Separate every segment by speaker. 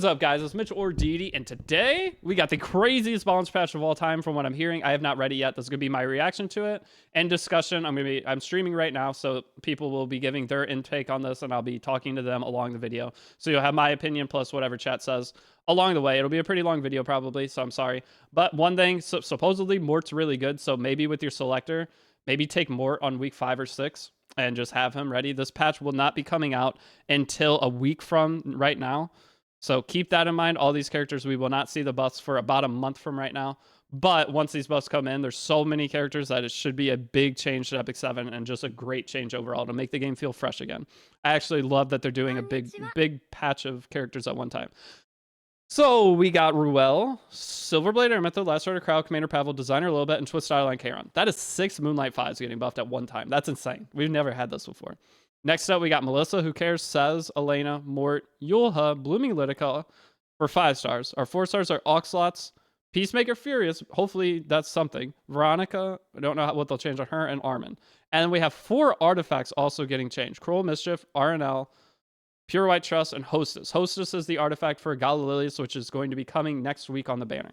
Speaker 1: What's up, guys? It's Mitch or Deity, and today we got the craziest balance patch of all time from what I'm hearing. I have not read it yet. This is going to be my reaction to it and discussion. I'm streaming right now, so people will be giving their intake on this, and I'll be talking to them along the video. So you'll have my opinion plus whatever chat says along the way. It'll be a pretty long video probably, so I'm sorry. But one thing, supposedly Mort's really good, so maybe with your selector, maybe take Mort on week 5 or 6 and just have him ready. This patch will not be coming out until a week from right now. So keep that in mind. All these characters, we will not see the buffs for about a month from right now. But once these buffs come in, there's so many characters that it should be a big change to Epic 7 and just a great change overall to make the game feel fresh again. I actually love that they're doing a big patch of characters at one time. So we got Ruel, Silverblade, Aramintha, Last Rider, Crowd, Commander Pavel, Designer, Lilbet, and Twist Starline Charon. That is 6 Moonlight 5s getting buffed at one time. That's insane. We've never had this before. Next up, we got Melissa, Who Cares, Says, Elena, Mort, Yulha, Blooming Litica for 5 stars. Our 4 stars are Oxlots, Peacemaker Furious, hopefully that's something. Veronica, I don't know what they'll change on her, and Armin. And then we have 4 artifacts also getting changed. Cruel Mischief, RNL, Pure White Trust, and Hostess. Hostess is the artifact for Galililius, which is going to be coming next week on the banner.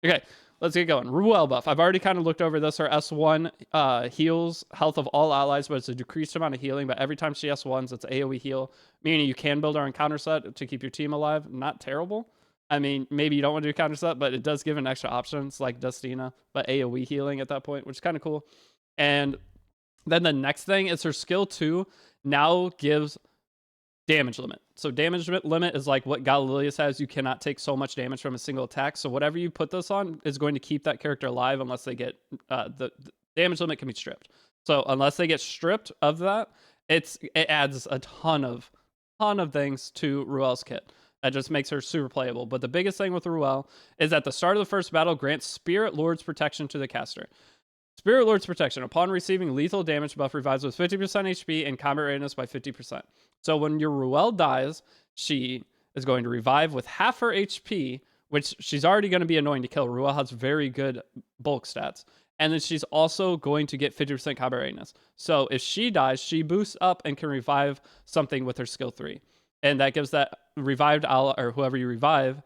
Speaker 1: Okay, let's get going. Ruel buff. I've already kind of looked over this. Her S1 heals health of all allies, but it's a decreased amount of healing. But every time she S1s, it's AoE heal, meaning you can build her on counter set to keep your team alive. Not terrible. I mean, maybe you don't want to do counter set, but it does give an extra option. It's like Dustina, but AoE healing at that point, which is kind of cool. And then the next thing is her skill 2 now gives damage limit. So damage limit is like what Galililius has. You cannot take so much damage from a single attack. So whatever you put this on is going to keep that character alive unless they get the damage limit can be stripped. So unless they get stripped of that, it adds a ton of things to Ruel's kit. That just makes her super playable. But the biggest thing with Ruel is at the start of the first battle, grants Spirit Lord's protection to the caster. Spirit Lord's protection. Upon receiving lethal damage buff, revives with 50% HP and combat readiness by 50%. So when your Ruel dies, she is going to revive with half her HP, which she's already going to be annoying to kill. Ruel has very good bulk stats. And then she's also going to get 50% combat readiness. So if she dies, she boosts up and can revive something with her skill 3. And that gives that revived ally, or whoever you revive,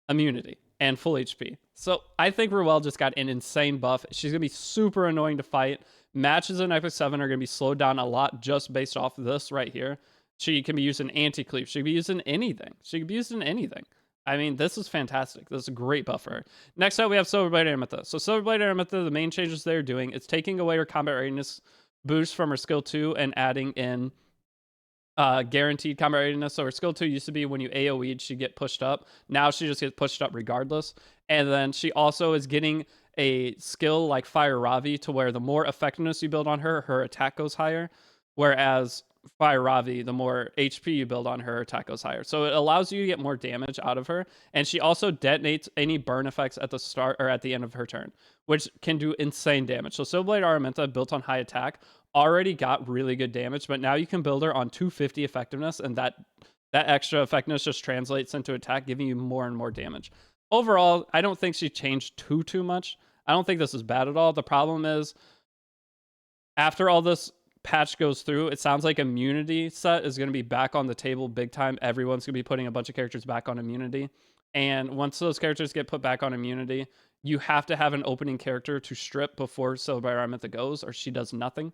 Speaker 1: immunity and full HP. So I think Ruel just got an insane buff. She's going to be super annoying to fight. Matches in Epic 7 are going to be slowed down a lot just based off of this right here. She can be used in anti-cleave. She can be used in anything. She can be used in anything. I mean, this is fantastic. This is a great buff for her. Next up, we have Silverblade Aramintha. So Silverblade Aramintha, the main changes they're doing, it's taking away her combat readiness boost from her skill 2 and adding in guaranteed combat readiness. So her skill 2 used to be when you AoE'd, she'd get pushed up. Now she just gets pushed up regardless. And then she also is getting a skill like Fire Ravi to where the more effectiveness you build on her, her attack goes higher. Whereas Fire Ravi, the more HP you build on her, attack goes higher. So it allows you to get more damage out of her. And she also detonates any burn effects at the start or at the end of her turn, which can do insane damage. So Silverblade Aramintha, built on high attack, already got really good damage, but now you can build her on 250 effectiveness, and that extra effectiveness just translates into attack, giving you more and more damage. Overall, I don't think she changed too much. I don't think this is bad at all. The problem is, after all this patch goes through, it sounds like immunity set is going to be back on the table big time. Everyone's going to be putting a bunch of characters back on immunity. And once those characters get put back on immunity, you have to have an opening character to strip before Silverblade Aramintha goes, or she does nothing.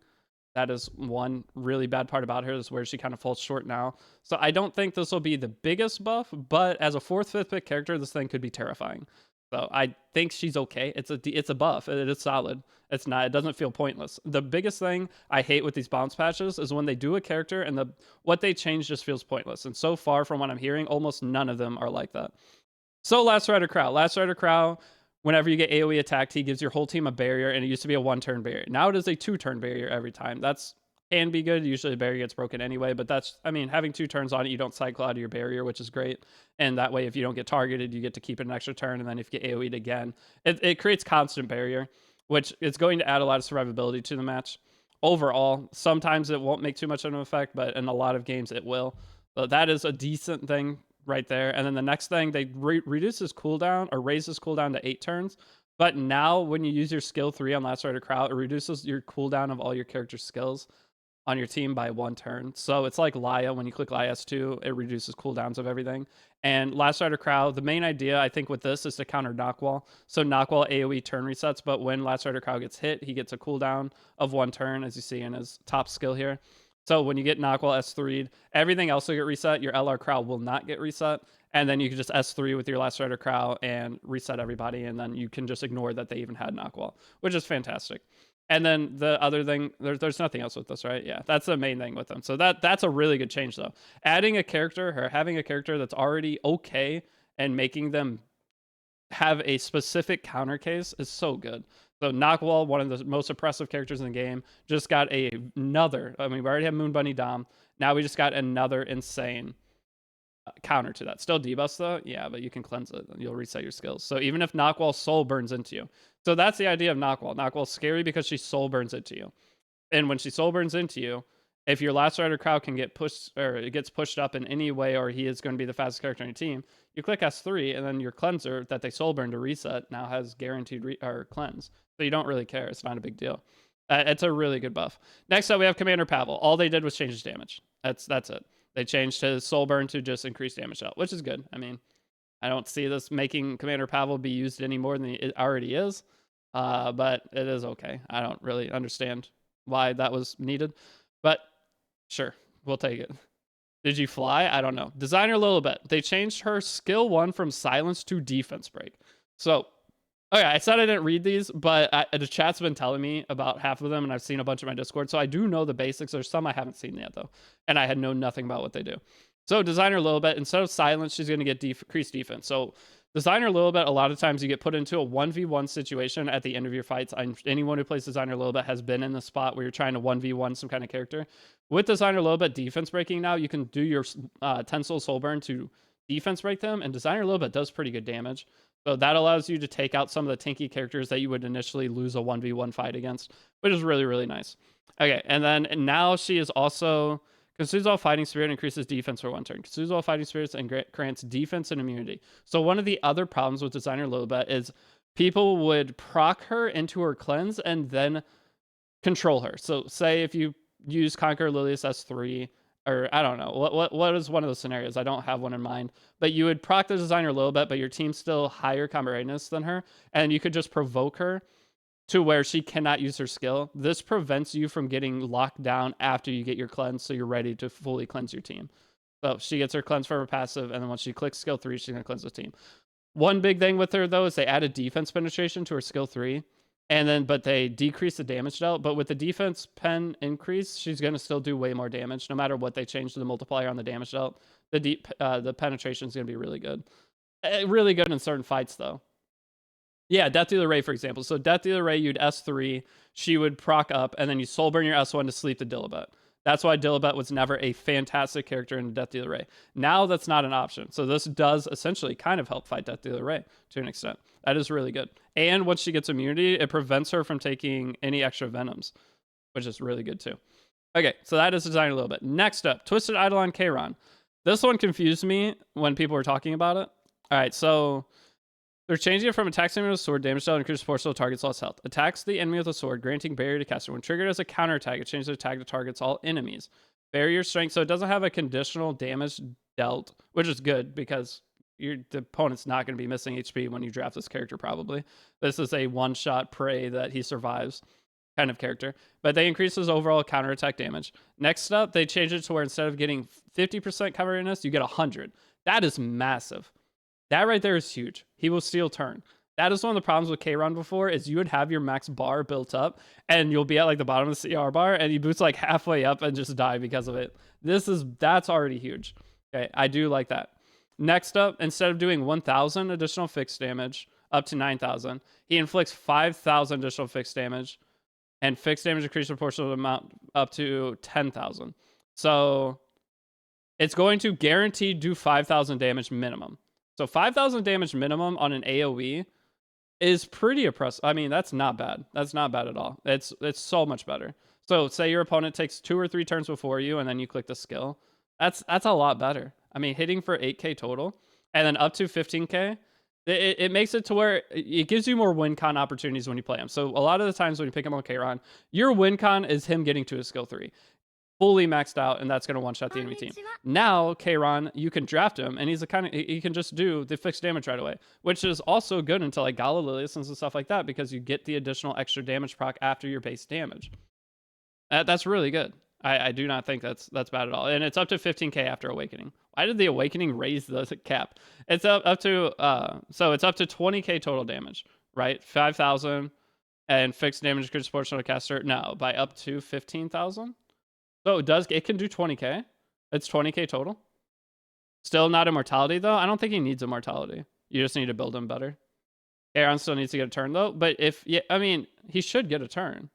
Speaker 1: That is one really bad part about her, is where she kind of falls short now. So I don't think this will be the biggest buff, but as a 4th, 5th pick character, this thing could be terrifying. So I think she's okay. It's a buff. It is solid. It's not. It doesn't feel pointless. The biggest thing I hate with these bounce patches is when they do a character and what they change just feels pointless. And so far from what I'm hearing, almost none of them are like that. So Last Rider Crow. Last Rider Crow, whenever you get AoE attacked, he gives your whole team a barrier, and it used to be a 1-turn barrier. Now it is a 2-turn barrier every time. That's can be good. Usually the barrier gets broken anyway, but that's, I mean, having 2 turns on it, you don't cycle out of your barrier, which is great. And that way, if you don't get targeted, you get to keep it an extra turn. And then if you get AoE'd again, it creates constant barrier, which is going to add a lot of survivability to the match. Overall, sometimes it won't make too much of an effect, but in a lot of games it will. So that is a decent thing right there. And then the next thing, they reduce his cooldown, or raise his cooldown to 8 turns. But now when you use your skill 3 on Last Rider Crow, it reduces your cooldown of all your character skills. on your team by 1 turn. So it's like Laya. When you click Laya S2, it reduces cooldowns of everything. And Last Rider Crow, the main idea I think with this is to counter Knockwall. So Knockwall AoE turn resets, but when Last Rider Crow gets hit, he gets a cooldown of 1 turn, as you see in his top skill here. So when you get Knockwall S3'd, everything else will get reset. Your LR Crow will not get reset. And then you can just S3 with your Last Rider Crow and reset everybody. And then you can just ignore that they even had Knockwall, which is fantastic. And then the other thing, there's nothing else with this, right? Yeah, that's the main thing with them. So that's a really good change, though. Adding a character or having a character that's already okay and making them have a specific counter case is so good. So Knockwall, one of the most oppressive characters in the game, just got another. I mean, we already have Moon Bunny Dom. Now we just got another insane counter to that. Still debuffs though, yeah, but you can cleanse it and you'll reset your skills. So even if Knockwall soul burns into you, so that's the idea of Knockwall. Knockwall's scary because she soul burns into you, and when she soul burns into you, if your Last Rider Crow can get pushed or it gets pushed up in any way, or he is going to be the fastest character on your team, you click S3 and then your cleanser that they soul burn to reset now has guaranteed or cleanse. So you don't really care. It's not a big deal. It's a really good buff. Next up, we have Commander Pavel. All they did was change his damage. That's it. They changed his soul burn to just increase damage out, which is good. I mean, I don't see this making Commander Pavel be used any more than it already is, but it is okay. I don't really understand why that was needed, but sure, we'll take it. Did you fly? I don't know. Designer Lilibet. They changed her skill 1 from silence to defense break. So, okay, I said I didn't read these, but the chat's been telling me about half of them, and I've seen a bunch of my Discord, so I do know the basics. There's some I haven't seen yet, though, and I had known nothing about what they do. So Designer Lilibet, instead of silence, she's going to get decreased defense. So Designer Lilibet, a lot of times you get put into a 1v1 situation at the end of your fights. Anyone who plays Designer Lilibet has been in the spot where you're trying to 1v1 some kind of character. With Designer Lilibet defense breaking now, you can do your 10 soul burn to defense break them, and Designer Lilibet does pretty good damage. So that allows you to take out some of the tanky characters that you would initially lose a 1v1 fight against, which is really, really nice. Okay, and then now she is also... Consumes all fighting spirit, increases defense for 1 turn. Consumes all fighting spirits and grants defense and immunity. So one of the other problems with Designer Lilibet is people would proc her into her cleanse and then control her. So say if you use Conqueror Lilius S3, or I don't know, what is one of those scenarios? I don't have one in mind. But you would proc the Designer Lilibet, but your team's still higher combat readiness than her, and you could just provoke her to where she cannot use her skill. This prevents you from getting locked down after you get your cleanse, so you're ready to fully cleanse your team. So she gets her cleanse from her passive, and then once she clicks skill 3, she's going to cleanse the team. One big thing with her, though, is they added defense penetration to her skill 3, but they decrease the damage dealt. But with the defense pen increase, she's going to still do way more damage, no matter what they change to the multiplier on the damage dealt. The penetration is going to be really good. Really good in certain fights, though. Yeah, Death Dealer Ray, for example. So Death Dealer Ray, you'd S3, she would proc up, and then you soul burn your S1 to sleep the Dilibet. That's why Dilibet was never a fantastic character in Death Dealer Ray. Now that's not an option. So this does essentially kind of help fight Death Dealer Ray to an extent. That is really good. And once she gets immunity, it prevents her from taking any extra venoms, which is really good too. Okay, so that is designed a little bit. Next up, Twisted Eidolon Kayron. This one confused me when people were talking about it. All right, so... they're changing it from attacks the enemy with a sword, damage dealt, increases proportional target's lost health. Attacks the enemy with a sword, granting barrier to caster. When triggered as a counterattack, it changes the attack to targets all enemies. Barrier strength, so it doesn't have a conditional damage dealt, which is good because the opponent's not going to be missing HP when you draft this character, probably. This is a one-shot pray that he survives kind of character. But they increase his overall counterattack damage. Next up, they change it to where instead of getting 50% cover readiness, you get 100. That is massive. That right there is huge. He will steal turn. That is one of the problems with Kayron before, is you would have your max bar built up, and you'll be at like the bottom of the CR bar, and he boots like halfway up and just die because of it. That's already huge. Okay, I do like that. Next up, instead of doing 1,000 additional fixed damage up to 9,000, he inflicts 5,000 additional fixed damage, and fixed damage increases proportional amount up to 10,000. So it's going to guaranteed do 5,000 damage minimum. So 5,000 damage minimum on an AoE is pretty oppressive. I mean, that's not bad. That's not bad at all. It's so much better. So say your opponent takes 2 or 3 turns before you, and then you click the skill. That's a lot better. I mean, hitting for 8k total, and then up to 15k, it makes it to where it gives you more win con opportunities when you play him. So a lot of the times when you pick him on Kayron, your win con is him getting to his skill 3. fully maxed out, and that's going to one-shot the enemy team. Now, Kayron, you can draft him, and he's a kind of, he can just do the fixed damage right away, which is also good until like Gala Lilius and stuff like that, because you get the additional extra damage proc after your base damage. That's really good. I do not think that's bad at all. And it's up to 15k after Awakening. Why did the Awakening raise the cap? It's up to, so it's up to 20k total damage, right? 5,000 and fixed damage increase proportional to caster. No, by up to 15,000. So it can do 20k. It's 20k total. Still not immortality though. I don't think he needs immortality. You just need to build him better. Aaron still needs to get a turn though. But I mean, he should get a turn.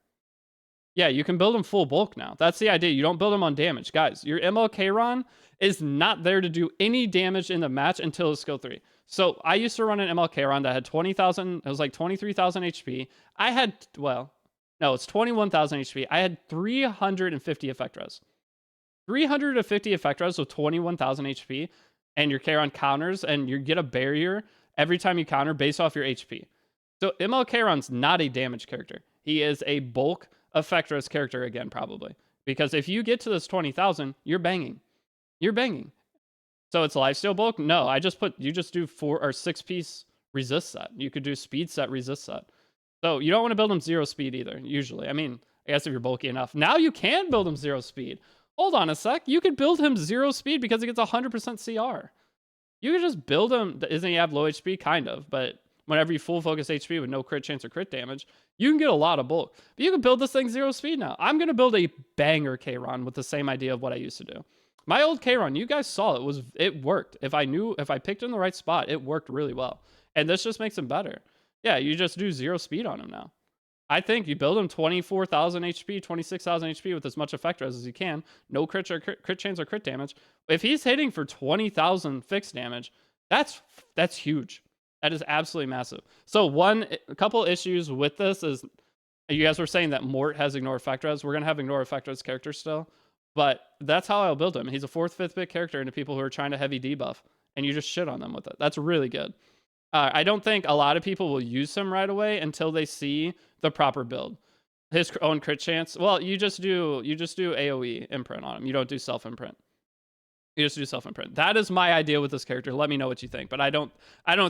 Speaker 1: Yeah, you can build him full bulk now. That's the idea. You don't build him on damage. Guys, your MLK is not there to do any damage in the match until his skill 3. So I used to run an MLK that had 20,000. It was like 23,000 HP. I had, well, no, it's 21,000 HP. I had 350 effect res. 350 effect res with 21,000 HP, and your Kayron counters, and you get a barrier every time you counter based off your HP. So MLK not a damage character. He is a bulk effect res character again, probably. Because if you get to this 20,000, you're banging. You're banging. So it's lifesteal bulk? No, you just do 4 or 6 piece resist set. You could do speed set, resist set. So you don't want to build him 0 speed either, usually. I mean, I guess if you're bulky enough. Now you can build him 0 speed. Hold on a sec. You could build him 0 speed because he gets 100% CR. You could just build him. Isn't he have low HP? Kind of, but whenever you full focus HP with no crit chance or crit damage, you can get a lot of bulk. But you can build this thing 0 speed now. I'm going to build a banger Kayron with the same idea of what I used to do. My old Kayron, you guys saw it worked. If I picked in the right spot, it worked really well. And this just makes him better. Yeah, you just do 0 speed on him now. I think you build him 24,000 HP, 26,000 HP with as much effect res as you can. No crit chance or crit damage. If he's hitting for 20,000 fixed damage, that's huge. That is absolutely massive. So a couple issues with this is, you guys were saying that Mort has ignore effect res. We're going to have ignore effect res characters still. But that's how I'll build him. He's a 4th, 5th bit character into people who are trying to heavy debuff. And you just shit on them with it. That's really good. I don't think a lot of people will use him right away until they see the proper build. His own crit chance. Well, you just do AoE imprint on him. You don't do self imprint. You just do self imprint. That is my idea with this character. Let me know what you think. But I don't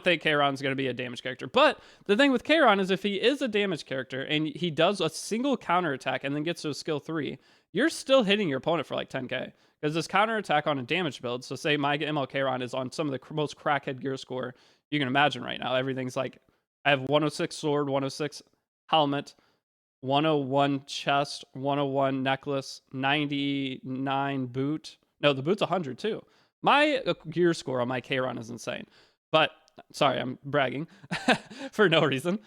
Speaker 1: think Kayron's going to be a damage character. But the thing with Kayron is if he is a damage character and he does a single counter attack and then gets to a skill 3, you're still hitting your opponent for like 10k. Because this counter attack on a damage build, so say my ML Kayron is on some of the most crackhead gear score you can imagine right now. Everything's like, I have 106 sword, 106 helmet, 101 chest, 101 necklace, 99 boot. No, the boot's 100 too. My gear score on my Kayron is insane. But, sorry, I'm bragging for no reason.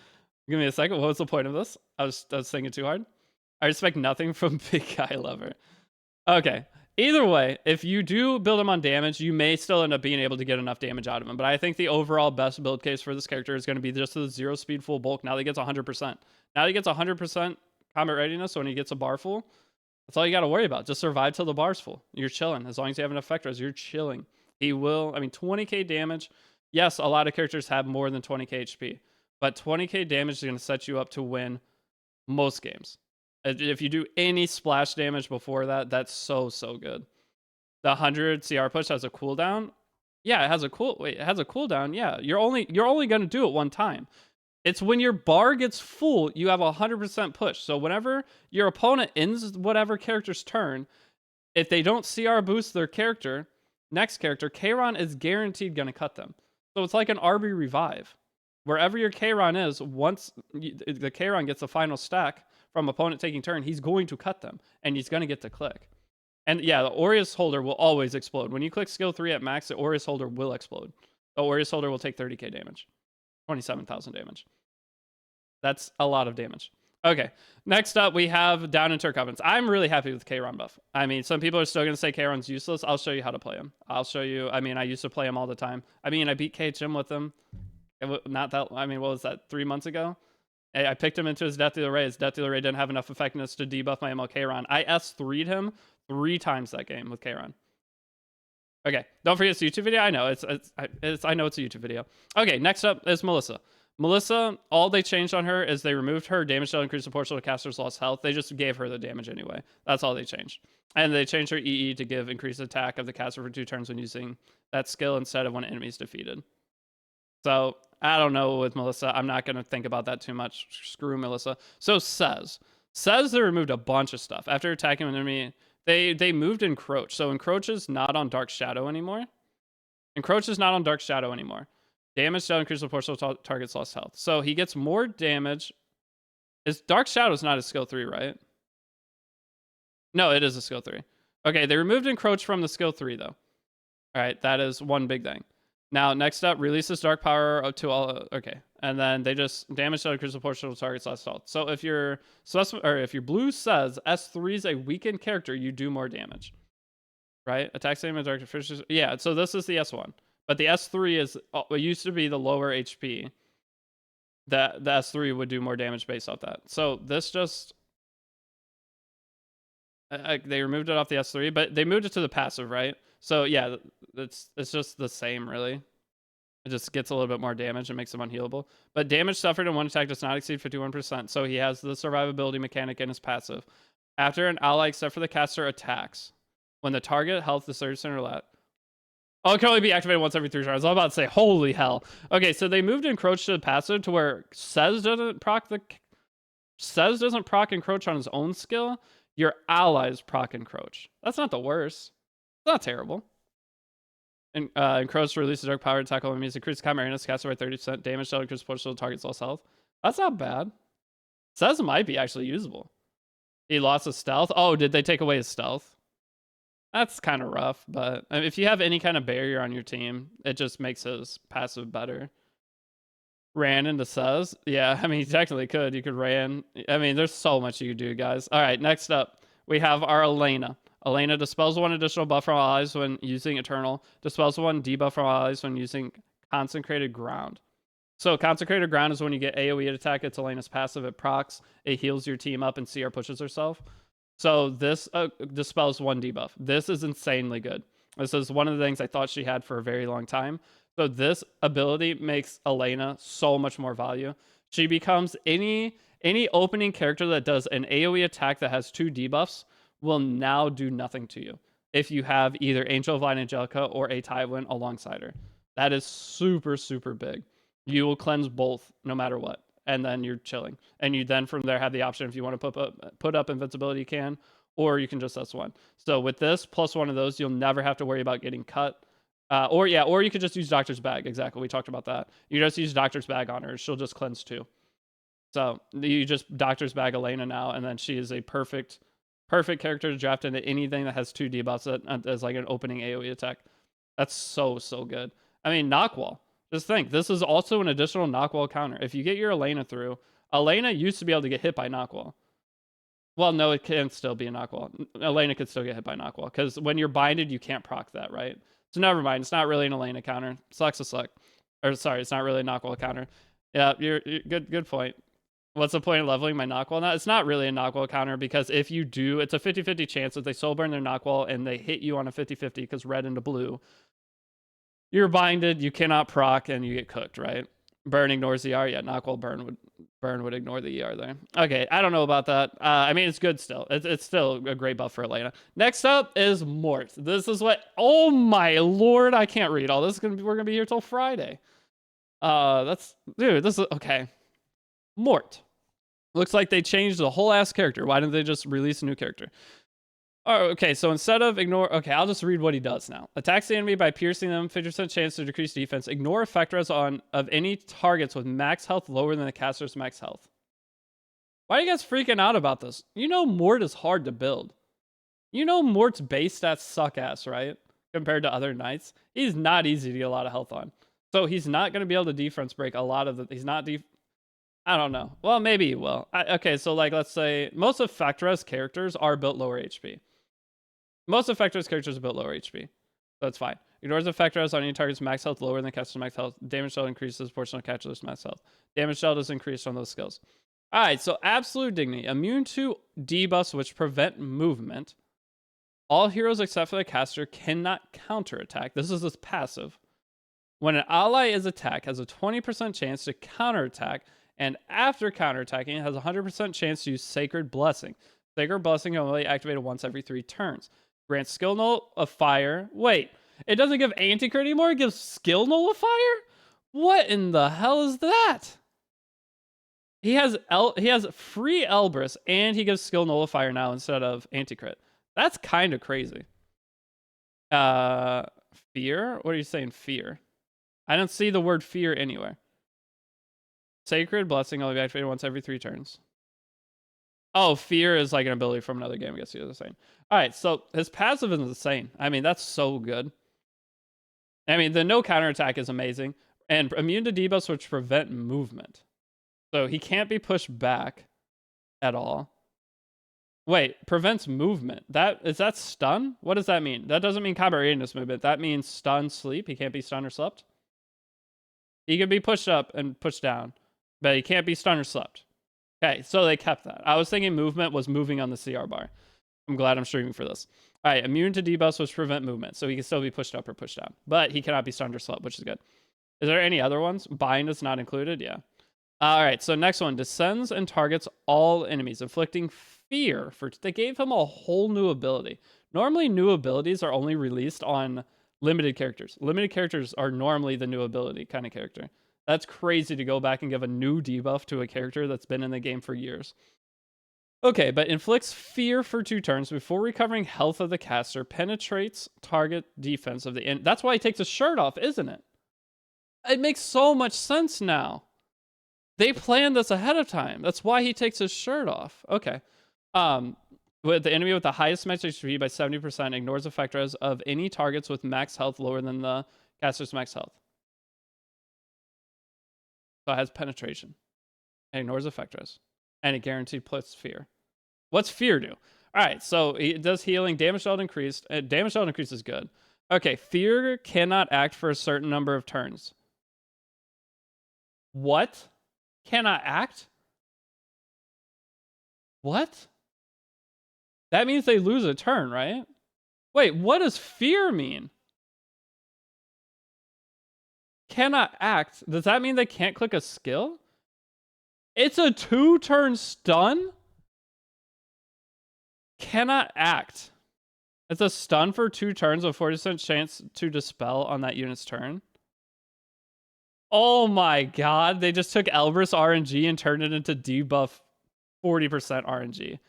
Speaker 1: Give me a second. What was the point of this? I was thinking too hard. I expect nothing from Big Guy Lover. Okay. Either way, if you do build him on damage, you may still end up being able to get enough damage out of him. But I think the overall best build case for this character is going to be just the 0 speed full bulk. Now that he gets 100%. Now he gets 100% combat readiness. So when he gets a bar full, that's all you got to worry about. Just survive till the bar's full. You're chilling. As long as you have an effect res, you're chilling. He will, 20k damage. Yes, a lot of characters have more than 20k HP. But 20k damage is going to set you up to win most games. If you do any splash damage before that, that's so good. The 100 CR push has a cooldown. Yeah, it has a cooldown. Yeah, you're only going to do it one time. It's when your bar gets full, you have a 100% push. So whenever your opponent ends whatever character's turn, if they don't CR boost their next character, Kayron is guaranteed going to cut them. So it's like an RB revive. Wherever your Kayron is, once the Kayron gets the final stack from opponent taking turn, he's going to cut them, and he's going to get to click. And yeah, the Aureus holder will always explode. When you click skill 3 at max, the Aureus holder will explode. The Aureus holder will take 30k damage. 27,000 damage. That's a lot of damage. Okay, next up we have Down in Turk Ovens. I'm really happy with Kayron buff. Some people are still going to say Kayron's useless. I'll show you how to play him. I'll show you. I used to play him all the time. I beat KHM with him. What was that, 3 months ago? I picked him into his Death Dealer Ray. His Death Dealer Ray didn't have enough effectiveness to debuff my ML Kayron. I S3'd him 3 times that game with Kayron. Okay, don't forget it's a YouTube video. I know, I know it's a YouTube video. Okay, next up is Melissa. Melissa, all they changed on her is they removed her damage dealt increased proportional to caster's lost health. They just gave her the damage anyway. That's all they changed. And they changed her EE to give increased attack of the caster for 2 turns when using that skill instead of when enemy's defeated. So I don't know with Melissa. I'm not going to think about that too much. Screw Melissa. So says they removed a bunch of stuff. After attacking an enemy, they moved Encroach. So Encroach is not on Dark Shadow anymore. Damage dealt increases proportional to target's lost health. So he gets more damage. Dark Shadow's not a skill 3, right? No, it is a skill 3. Okay, they removed Encroach from the skill 3, though. All right, that is one big thing. Now, next up, releases Dark Power to all... Okay, and then they just damage dealt increases proportional to target's lost health. So if your blue says S3 is a weakened character, you do more damage. Right? Attack same as Dark Fishes. Yeah, so this is the S1. But the S3 is it used to be the lower HP. The S3 would do more damage based off that. So this just they removed it off the S3, but they moved it to the passive, right? So yeah, it's just the same really. It just gets a little bit more damage and makes him unhealable. But damage suffered in one attack does not exceed 51%. So he has the survivability mechanic in his passive. After an ally except for the caster attacks, when the target health is 30% or less. Oh, it can only be activated once every 3 turns. I was about to say, holy hell. Okay, so they moved Encroach to the passive to where Says doesn't proc Encroach on his own skill. Your allies proc Encroach. That's not the worst. It's not terrible. And Encroach releases Dark Power to tackle enemies. Increases Chimeranus caster by 30%. Damage dealt increases proportional to target's lost health. That's not bad. Says might be actually usable. He lost his stealth. Oh, did they take away his stealth? That's kind of rough, but if you have any kind of barrier on your team, it just makes his passive better. Ran into Says. Yeah, I mean, you technically could. You could ran. I mean, there's so much you could do, guys. All right, next up, we have our Elena. Elena dispels 1 additional buff from allies when using Eternal. Dispels 1 debuff from allies when using Consecrated Ground. So Consecrated Ground is when you get AoE attack. It's Elena's passive. It procs. It heals your team up and CR pushes herself. So this dispels 1 debuff. This is insanely good. This is one of the things I thought she had for a very long time. So this ability makes Elena so much more value. She becomes any opening character that does an AoE attack that has 2 debuffs will now do nothing to you if you have either Angel of Light Angelica or a Tywin alongside her. That is super, super big. You will cleanse both no matter what. And then you're chilling. And you then from there have the option if you want to put up invincibility, you can, or you can just S1. So with this plus 1 of those, you'll never have to worry about getting cut. Or you could just use Doctor's Bag. Exactly, we talked about that. You just use Doctor's Bag on her. She'll just cleanse 2. So you just Doctor's Bag Elena now, and then she is a perfect character to draft into anything that has 2 debuffs as like an opening AoE attack. That's so good. I mean, Knockwall. Just think, this is also an additional Knockwall counter. If you get your Elena through, Elena used to be able to get hit by Knockwall. Well, no, it can still be a Knockwall. Elena could still get hit by Knockwall, because when you're binded, you can't proc that, right? So never mind, it's not really an Elena counter. Sucks to suck. Or sorry, it's not really a Knockwall counter. Yeah, you're good point. What's the point of leveling my Knockwall now? It's not really a Knockwall counter, because if you do, it's a 50-50 chance that they soul burn their Knockwall and they hit you on a 50-50 because red into blue. You're binded, you cannot proc, and you get cooked, right? Burn ignores the ER. Yeah, Knockwall burn would ignore the ER there. Okay, I don't know about that. I mean, it's good still. It's still a great buff for Elena. Next up is Mort. This is what... Oh my lord, I can't read all this. We're gonna be here till Friday. Dude, this is... Okay. Mort. Looks like they changed the whole ass character. Why didn't they just release a new character? Oh, okay, so instead of ignore... Okay, I'll just read what he does now. Attacks the enemy by piercing them, 50% chance to decrease defense. Ignore effect res of any targets with max health lower than the caster's max health. Why are you guys freaking out about this? You know Mort is hard to build. You know Mort's base stats suck ass, right? Compared to other knights. He's not easy to get a lot of health on. So he's not going to be able to defense break a lot of the... He's not... I don't know. Well, maybe he will. Okay, so like, let's say most effect res characters are built lower HP. Most effect res characters are built lower HP. So that's fine. Ignores effect res on any target's max health lower than caster's max health. Damage dealt increases proportional to caster's max health. Damage dealt is increased on those skills. Alright, so Absolute Dignity. Immune to debuffs which prevent movement. All heroes except for the caster cannot counterattack. This is his passive. When an ally is attacked, has a 20% chance to counterattack, and after counterattacking, it has a 100% chance to use Sacred Blessing. Sacred Blessing can only activated once every 3 turns. Grants skill nullifier. Wait, it doesn't give anti-crit anymore? It gives skill nullifier? What in the hell is that? He has free Elbrus, and he gives skill nullifier now instead of anti-crit. That's kind of crazy. Fear? What are you saying, fear? I don't see the word fear anywhere. Sacred Blessing only be activated once every 3 turns. Oh, fear is like an ability from another game, I guess you were saying. All right, so his passive is insane. I mean, that's so good. I mean, the no counterattack is amazing. And immune to debuffs, which prevent movement. So he can't be pushed back at all. Wait, prevents movement. Is that stun? What does that mean? That doesn't mean combat readiness movement. That means stun, sleep. He can't be stunned or slept. He can be pushed up and pushed down, but he can't be stunned or slept. Okay, so they kept that. I was thinking movement was moving on the CR bar. I'm glad I'm streaming for this. All right, immune to debuffs, which prevent movement. So he can still be pushed up or pushed down, but he cannot be stunned or slept, which is good. Is there any other ones? Bind is not included. Yeah. All right, so next one. Descends and targets all enemies, inflicting fear. They gave him a whole new ability. Normally, new abilities are only released on limited characters. Limited characters are normally the new ability kind of character. That's crazy to go back and give a new debuff to a character that's been in the game for years. Okay, but inflicts fear for 2 turns before recovering health of the caster, penetrates target defense of the end. That's why he takes his shirt off, isn't it? It makes so much sense now. They planned this ahead of time. That's why he takes his shirt off. Okay. With the enemy with the highest max HP by 70% ignores effect res of any targets with max health lower than the caster's max health. So it has penetration. It ignores effect res. And it guaranteed plus fear. What's fear do? All right, so it does healing. Damage dealt increased. Damage dealt increased is good. Okay, fear cannot act for a certain number of turns. What? Cannot act? What? That means they lose a turn, right? Wait, what does fear mean? Cannot act. Does that mean they can't click a skill? It's a 2-turn stun? Cannot act. It's a stun for 2 turns with 40% chance to dispel on that unit's turn. Oh my god, they just took Elbrus RNG and turned it into debuff 40% RNG.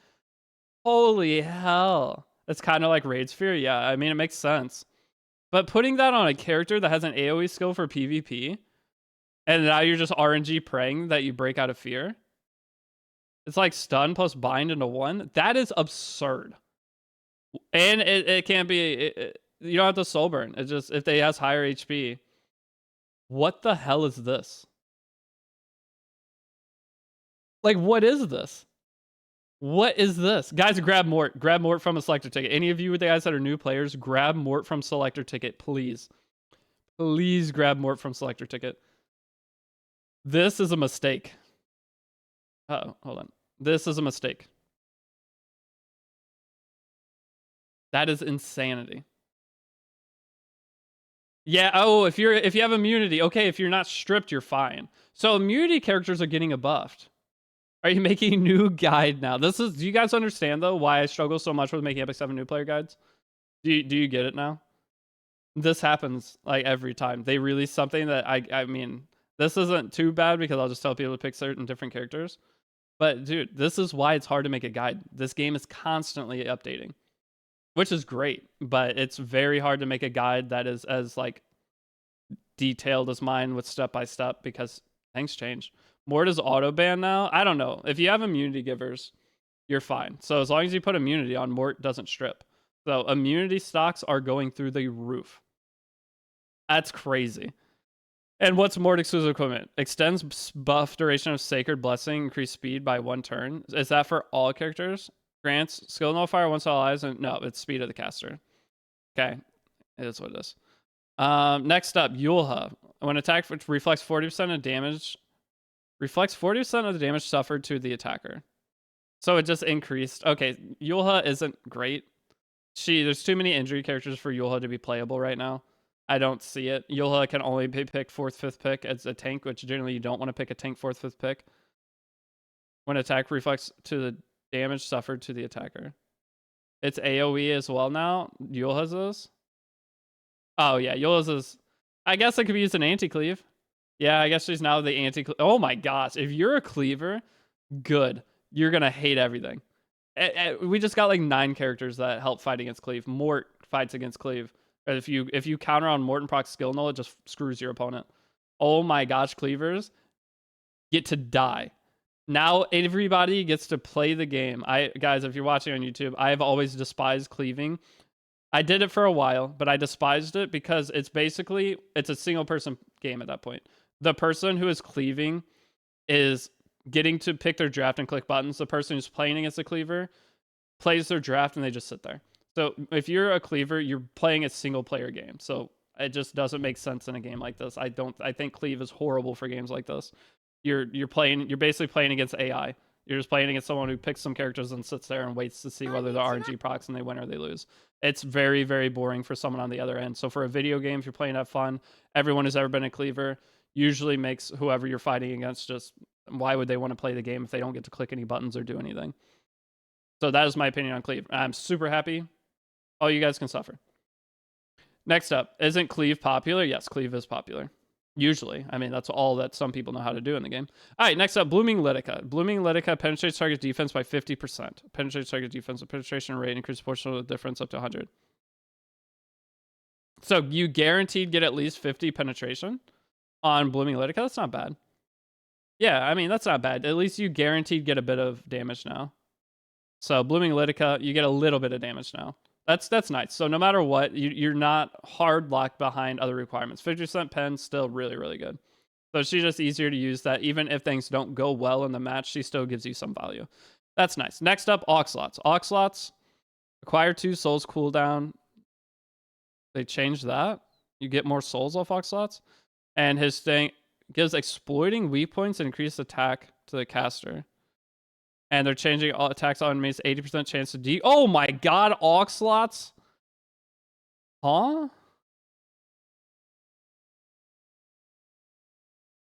Speaker 1: Holy hell. It's kind of like Raid Sphere. Yeah, I mean, it makes sense. But putting that on a character that has an AoE skill for PvP, and now you're just RNG praying that you break out of fear. It's like stun plus bind into 1. That is absurd. And it can't be... you don't have to soul burn. It's just if they has higher HP. What the hell is this? Like, what is this? What is this? Guys, grab Mort. Grab Mort from a Selector ticket. Any of you guys that are new players, grab Mort from Selector ticket, please. Please grab Mort from Selector ticket. This is a mistake. Uh-oh, hold on. This is a mistake. That is insanity. Yeah, oh, if you have immunity, okay, if you're not stripped, you're fine. So immunity characters are getting buffed. Are you making a new guide now? Do you guys understand though why I struggle so much with making Epic 7 new player guides? Do you get it now? This happens like every time. They release something that I mean, this isn't too bad because I'll just tell people to pick certain different characters. But dude, this is why it's hard to make a guide. This game is constantly updating, which is great, but it's very hard to make a guide that is as like detailed as mine with step by step because things change. Mort is auto ban now. I don't know. If you have immunity givers, you're fine. So as long as you put immunity on, Mort doesn't strip. So immunity stocks are going through the roof. That's crazy. And what's Mort exclusive equipment? Extends buff duration of Sacred Blessing, increase speed by 1 turn. Is that for all characters? Grants skill nullifier once all eyes, and no, it's speed of the caster. Okay, it is what it is. Next up, Yulha. When attacked, which reflects 40% of damage. Reflects 40% of the damage suffered to the attacker. So it just increased. Okay, Yulha isn't great. There's too many injury characters for Yulha to be playable right now. I don't see it. You'll can only pick 4th, 5th pick as a tank, which generally you don't want to pick a tank 4th, 5th pick. When attack reflects to the damage suffered to the attacker. It's AoE as well now. Yule has this. Oh yeah, Yula's is. I guess I could use an anti-cleave. Yeah, I guess she's now the anti-cleave. Oh my gosh, if you're a cleaver, good. You're gonna hate everything. We just got like 9 characters that help fight against cleave. Mort fights against cleave. If you counter on Mort and proc skill null, it just screws your opponent. Oh my gosh, cleavers get to die. Now everybody gets to play the game. Guys, if you're watching on YouTube, I have always despised cleaving. I did it for a while, but I despised it because it's a single person game at that point. The person who is cleaving is getting to pick their draft and click buttons. The person who's playing against a cleaver plays their draft and they just sit there. So if you're a cleaver, you're playing a single player game. So it just doesn't make sense in a game like this. I think cleave is horrible for games like this. You're basically playing against AI. You're just playing against someone who picks some characters and sits there and waits to see whether the RNG procs and they win or they lose. It's very, very boring for someone on the other end. So for a video game, if you're playing to have fun, everyone who's ever been a cleaver usually makes whoever you're fighting against just, why would they want to play the game if they don't get to click any buttons or do anything? So that is my opinion on cleave. I'm super happy. Oh, you guys can suffer. Next up, isn't cleave popular? Yes, cleave is popular. Usually. I mean, that's all that some people know how to do in the game. All right, next up, Blooming Litica. Blooming Litica penetrates target defense by 50%. Penetrates target defense with penetration rate increases proportional difference up to 100. So you guaranteed get at least 50 penetration on Blooming Litica? That's not bad. Yeah, I mean, that's not bad. At least you guaranteed get a bit of damage now. So Blooming Litica, you get a little bit of damage now. That's nice. So no matter what, you're not hard locked behind other requirements. 50% pen, still really, really good. So she's just easier to use that. Even if things don't go well in the match, she still gives you some value. That's nice. Next up, Oxlots. Oxlots, acquire 2 souls cooldown. They changed that. You get more souls off Oxlots. And his thing gives exploiting weak points and increased attack to the caster. And they're changing all attacks on enemies, 80% chance to Oh my god, Oxlots? Huh?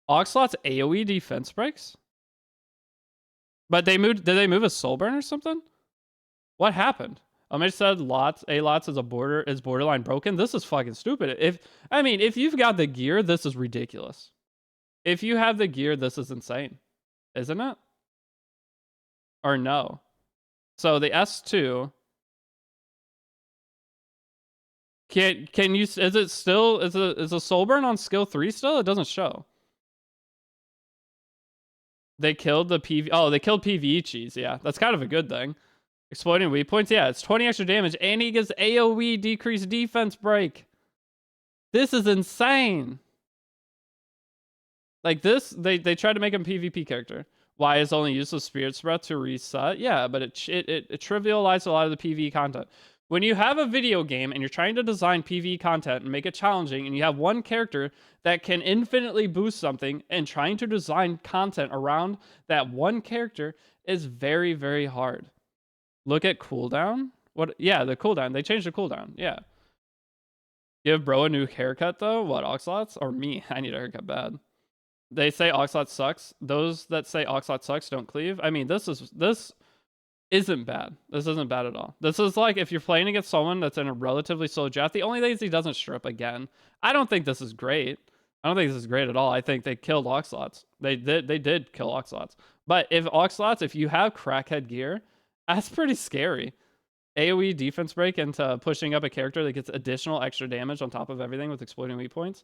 Speaker 1: Oxlots AoE defense breaks? But did they move a Soulburn or something? What happened? I said A-Lots is borderline broken. This is fucking stupid. If you've got the gear, this is ridiculous. If you have the gear, this is insane. Isn't it? Or no? So the S2 can you, is a Soulburn on skill 3 still? It doesn't show. They killed the PV. Oh, they killed PvE cheese. Yeah, that's kind of a good thing. Exploiting weak points. Yeah, it's 20 extra damage, and he gets AoE decreased defense break. This is insane. Like this, they tried to make him PvP character. Why is only useless Spirit's Breath to reset? Yeah, but it trivialized a lot of the PvE content. When you have a video game and you're trying to design PvE content and make it challenging, and you have one character that can infinitely boost something, and trying to design content around that one character is very, very hard. Look at cooldown. What? Yeah, the cooldown. They changed the cooldown. Yeah. Give bro a new haircut though. What, Oxlots? Or me? I need a haircut bad. They say Oxlot sucks. Those that say Oxlot sucks don't cleave. I mean, this isn't bad. This isn't bad at all. This is like if you're playing against someone that's in a relatively slow draft. The only thing is he doesn't strip again. I don't think this is great. I don't think this is great at all. I think they killed Oxlots. They did kill Oxlots. But if you have crackhead gear, that's pretty scary. AoE defense break into pushing up a character that gets additional extra damage on top of everything with exploiting weak points.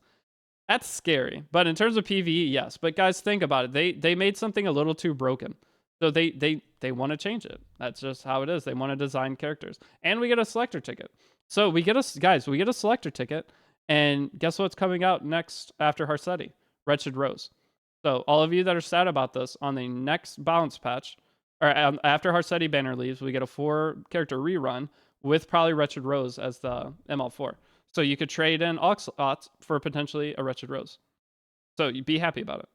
Speaker 1: That's scary. But in terms of PvE, yes. But guys, think about it. They made something a little too broken. So they want to change it. That's just how it is. They want to design characters. And we get a selector ticket. So we get a selector ticket. And guess what's coming out next after Harsetti? Wretched Rose. So all of you that are sad about this, on the next balance patch, or after Harsetti banner leaves, we get a 4-character rerun with probably Wretched Rose as the ML4. So you could trade in Oxlots for potentially a Wretched Rose. So you be happy about it.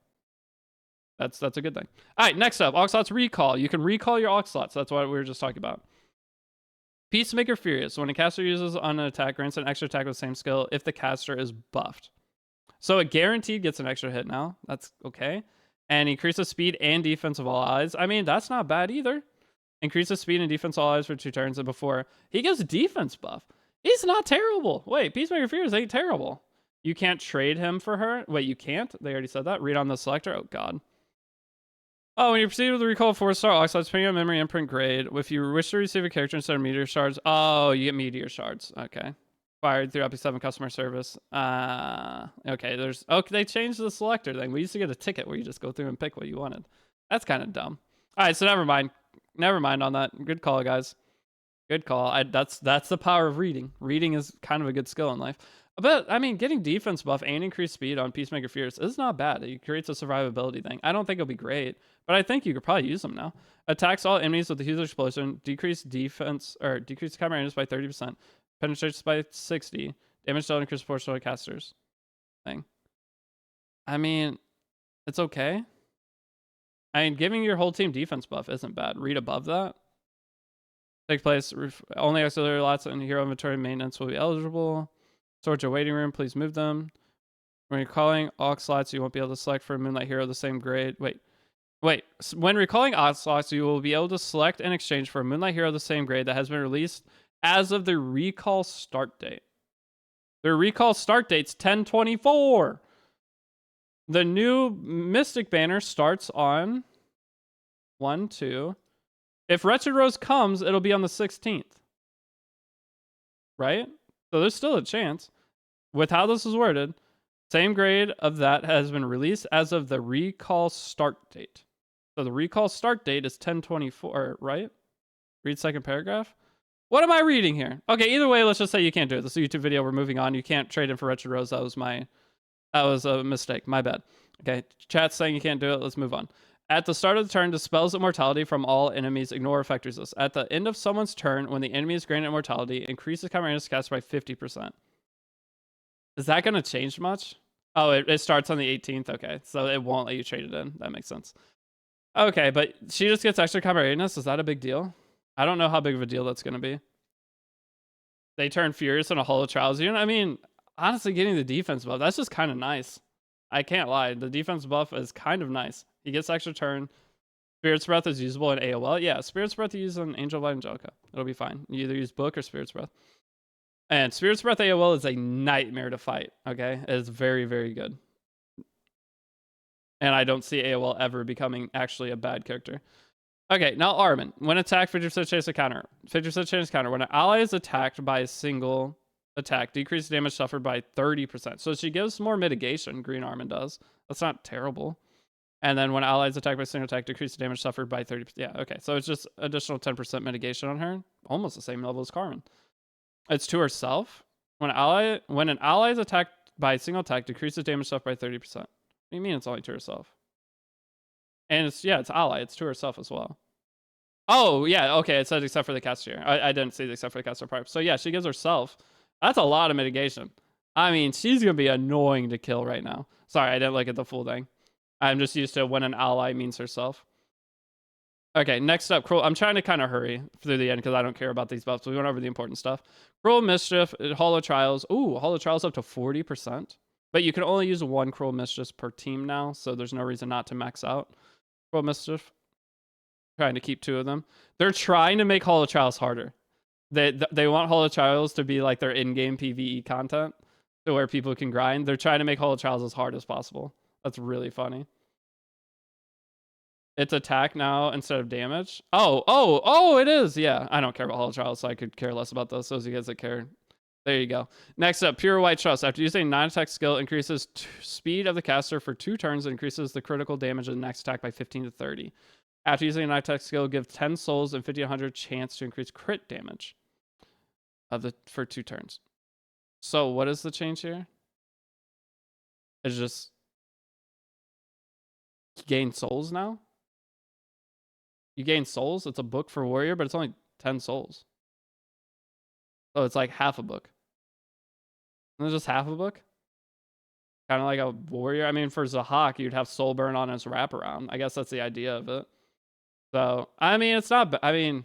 Speaker 1: That's a good thing. All right, next up, Oxlots recall. You can recall your Oxlots. That's what we were just talking about. Peacemaker Furious. When a caster uses on an attack, grants an extra attack with the same skill if the caster is buffed. So it guaranteed gets an extra hit now. That's okay. And increases speed and defense of all allies. I mean, that's not bad either. Increases speed and defense of all allies for 2 turns and before. He gives defense buff. He's not terrible. Wait, Peacemaker Furious ain't terrible. You can't trade him for her. Wait, you can't? They already said that. Read on the selector. Oh, God. Oh, when you proceed with the recall of 4-star oxides, depending on memory imprint grade, if you wish to receive a character instead of meteor shards, oh, you get meteor shards. Okay. Fired through up7 customer service. Okay, they changed the selector thing. We used to get a ticket where you just go through and pick what you wanted. That's kind of dumb. All right, so never mind. Never mind on that. Good call, guys. Good call. That's the power of reading. Reading is kind of a good skill in life. But, I mean, getting defense buff and increased speed on Peacemaker Fierce is not bad. It creates a survivability thing. I don't think it'll be great, but I think you could probably use them now. Attacks all enemies with the huge explosion. Decrease defense, or decrease camera radius by 30%. Penetrates by 60. Damage dealt increased proportional to casters. Thing. I mean, it's okay. I mean, giving your whole team defense buff isn't bad. Read above that. Take place. Only auxiliary lots in hero inventory maintenance will be eligible. Storage a waiting room. Please move them. When you're calling aux slots, you won't be able to select for a Moonlight Hero the same grade. Wait. When recalling aux slots, you will be able to select in exchange for a Moonlight Hero the same grade that has been released as of the recall start date. The recall start date's 10/24. The new Mystic banner starts on 1/2. If Wretched Rose comes, it'll be on the 16th. Right? So there's still a chance. With how this is worded, same grade of that has been released as of the recall start date. So the recall start date is 10/24, right? Read second paragraph. What am I reading here? Okay, either way, let's just say you can't do it. This is a YouTube video. We're moving on. You can't trade in for Wretched Rose. That was a mistake. My bad. Okay, chat's saying you can't do it. Let's move on. At the start of the turn, dispels immortality from all enemies. Ignore effect resist. At the end of someone's turn, when the enemy is granted immortality, increases counter cast by 50%. Is that going to change much? Oh, it starts on the 18th. Okay, so it won't let you trade it in. That makes sense. Okay, but she just gets extra combat readiness. Is that a big deal? I don't know how big of a deal that's going to be. They turn Furious into Hollow Trials. I mean, honestly, getting the defense buff, that's just kind of nice. I can't lie. The defense buff is kind of nice. He gets extra turn. Spirit's Breath is usable in AOL. Yeah, Spirit's Breath you use on Angel of Angelica. It'll be fine. You either use Book or Spirit's Breath. And Spirit's Breath AOL is a nightmare to fight, okay? It is very, very good. And I don't see AOL ever becoming actually a bad character. Okay, now Armin. When attacked, 50% chance to counter. 50% chance counter. When an ally is attacked by a single attack, decrease damage suffered by 30%. So she gives more mitigation, Green Armin does. That's not terrible. And then when allies attacked by a single attack, decrease damage suffered by 30%. Yeah, okay. So it's just additional 10% mitigation on her. Almost the same level as Carmen. It's to herself. When an ally is attacked by a single attack, decreases damage suffered by 30%. What do you mean it's only to herself? And it's ally. It's to herself as well. Oh, yeah. Okay, it says except for the caster. I didn't see the except for the caster part. So yeah, she gives herself. That's a lot of mitigation. I mean, she's going to be annoying to kill right now. Sorry, I didn't look at the full thing. I'm just used to when an ally means herself. Okay, next up, Cruel. I'm trying to kind of hurry through the end because I don't care about these buffs. We went over the important stuff. Cruel Mischief, Hollow Trials. Ooh, Hollow Trials up to 40%. But you can only use one Cruel Mischief per team now, so there's no reason not to max out Cruel Mischief. Trying to keep 2 of them. They're trying to make Hollow Trials harder. They want Hollow Trials to be like their in-game PvE content, to where people can grind. They're trying to make Hollow Trials as hard as possible. That's really funny. It's attack now instead of damage. Oh, it is. Yeah, I don't care about Hollow Trials, so I could care less about those. Those of you guys that care. There you go. Next up, Pure White Trust. After using a non-attack skill, increases speed of the caster for 2 turns and increases the critical damage of the next attack by 15 to 30. After using a non-attack skill, give 10 souls and 50-100 chance to increase crit damage for 2 turns. So what is the change here? It's just gain souls now? You gain souls? It's a book for warrior, but it's only 10 souls. So it's like half a book. And it's just half a book? Kind of like a warrior. I mean, for Zahak, you'd have soul burn on his wraparound. I guess that's the idea of it. So, I mean, it's not... I mean,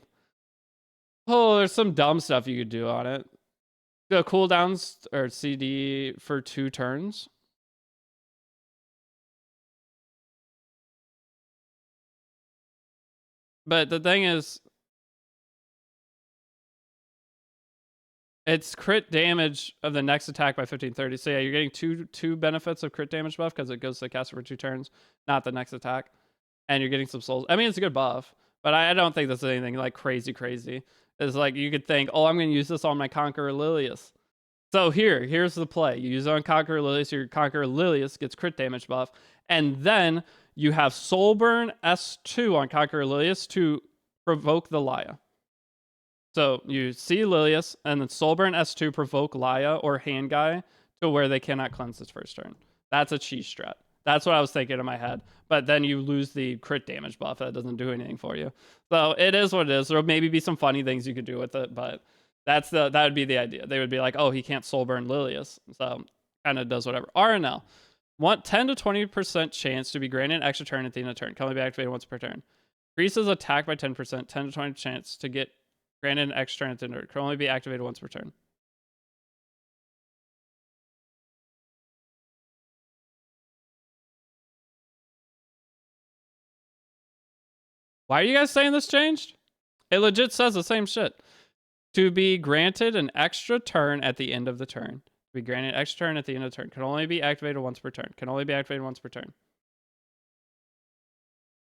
Speaker 1: Oh, there's some dumb stuff you could do on it. The cooldowns or CD for 2 turns. But the thing is, it's crit damage of the next attack by 1530. So yeah, you're getting two benefits of crit damage buff because it goes to the caster for 2 turns, not the next attack. And you're getting some souls. I mean, it's a good buff, but I don't think that's anything like crazy. It's like you could think, oh, I'm going to use this on my Conqueror Lilius. So here's the play. You use it on Conqueror Lilius, your Conqueror Lilius gets crit damage buff, and then you have Soulburn S2 on Conqueror Lilius to provoke the Laya. So you see Lilius, and then Soulburn S2 provoke Laya or Hand Guy to where they cannot cleanse this first turn. That's a cheese strat. That's what I was thinking in my head. But then you lose the crit damage buff. That doesn't do anything for you. So it is what it is. There'll maybe be some funny things you could do with it, but that would be the idea. They would be like, oh, he can't Soulburn Lilius. So kind of does whatever. RNL. Want 10 to 20% chance to be granted an extra turn at the end of the turn. Can only be activated once per turn. Increases attack by 10%, 10 to 20% chance to get granted an extra turn at the end of the turn. Can only be activated once per turn. Why are you guys saying this changed? It legit says the same shit. To be granted an extra turn at the end of the turn. To be granted an extra turn at the end of the turn. Can only be activated once per turn. Can only be activated once per turn.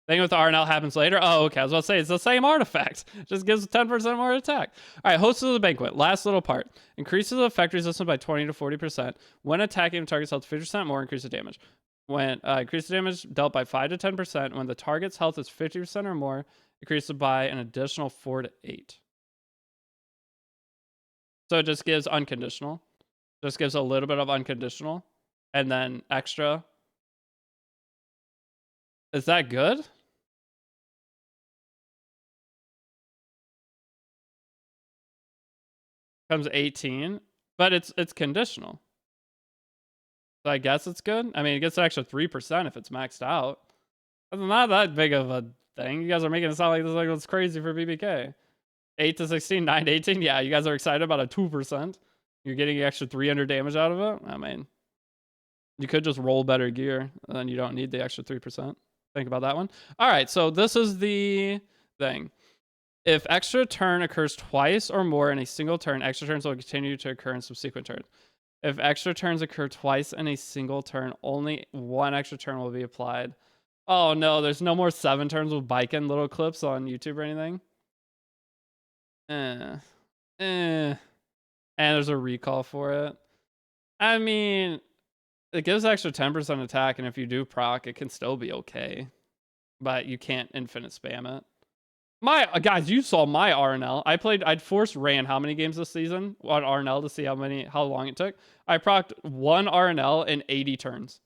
Speaker 1: Thing with the RNL happens later. Oh, okay. I was about to say it's the same artifact. Just gives 10% more attack. All right, Host of the Banquet. Last little part. Increases effect resistance by 20 to 40%. When attacking, the target's health 50% more, increase the damage. When increase the damage dealt by 5 to 10%. When the target's health is 50% or more, increases by an additional 4 to 8. So it just gives unconditional. Just gives a little bit of unconditional. And then extra. Is that good? Comes 18, but it's conditional. So I guess it's good. I mean, it gets an extra 3% if it's maxed out. That's not that big of a thing. You guys are making it sound like this like it's crazy for BBK. 8 to 16, 9 to 18. Yeah, you guys are excited about a 2%. You're getting an extra 300 damage out of it. I mean, you could just roll better gear, and then you don't need the extra 3%. Think about that one. All right, so this is the thing. If extra turn occurs twice or more in a single turn, extra turns will continue to occur in subsequent turns. If extra turns occur twice in a single turn, only 1 extra turn will be applied. Oh no, there's no more 7 turns with Biken little clips on YouTube or anything. And there's a recall for it. I mean, it gives extra 10% attack, and if you do proc, it can still be okay. But you can't infinite spam it. Guys, you saw my RNL. I'd forced ran how many games this season on RNL to see how long it took. I procced 1 RNL in 80 turns.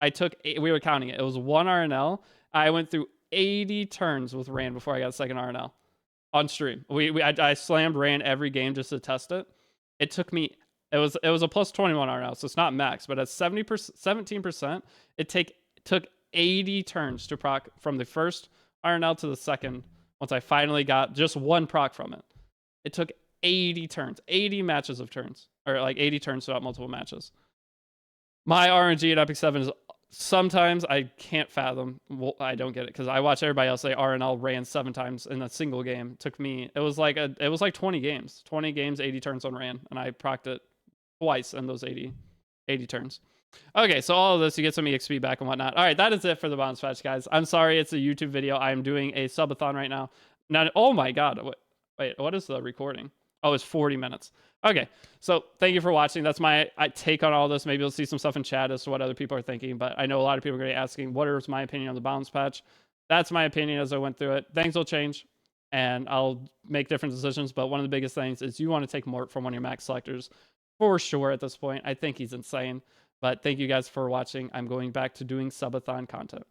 Speaker 1: We were counting it. It was 1 RNL. I went through 80 turns with Ran before I got a second RNL on stream. I slammed Ran every game just to test it. It took me. It was a plus 21 RNL, so it's not max, but at 17%, it took 80 turns to proc from the first RNL to the second. Once I finally got just 1 proc from it, it took 80 turns, 80 matches of turns, or like 80 turns throughout multiple matches. My RNG at Epic 7 is sometimes I can't fathom. Well, I don't get it because I watch everybody else say RNL ran 7 times in a single game. It took me, it was like 20 games, 80 turns on Ran, and I procced it twice in those 80 turns. Okay, so all of this, you get some EXP back and whatnot. All right, that is it for the bonus patch, guys. I'm sorry, it's a YouTube video. I'm doing a subathon right now. Now, oh my god, wait, what is the recording? Oh, it's 40 minutes. Okay, so thank you for watching. That's my take on all this. Maybe you'll see some stuff in chat as to what other people are thinking, but I know a lot of people are going to be asking, what is my opinion on the bonus patch? That's my opinion as I went through it. Things will change, and I'll make different decisions, but one of the biggest things is you want to take Mort from one of your max selectors for sure at this point. I think he's insane. But thank you guys for watching. I'm going back to doing subathon content.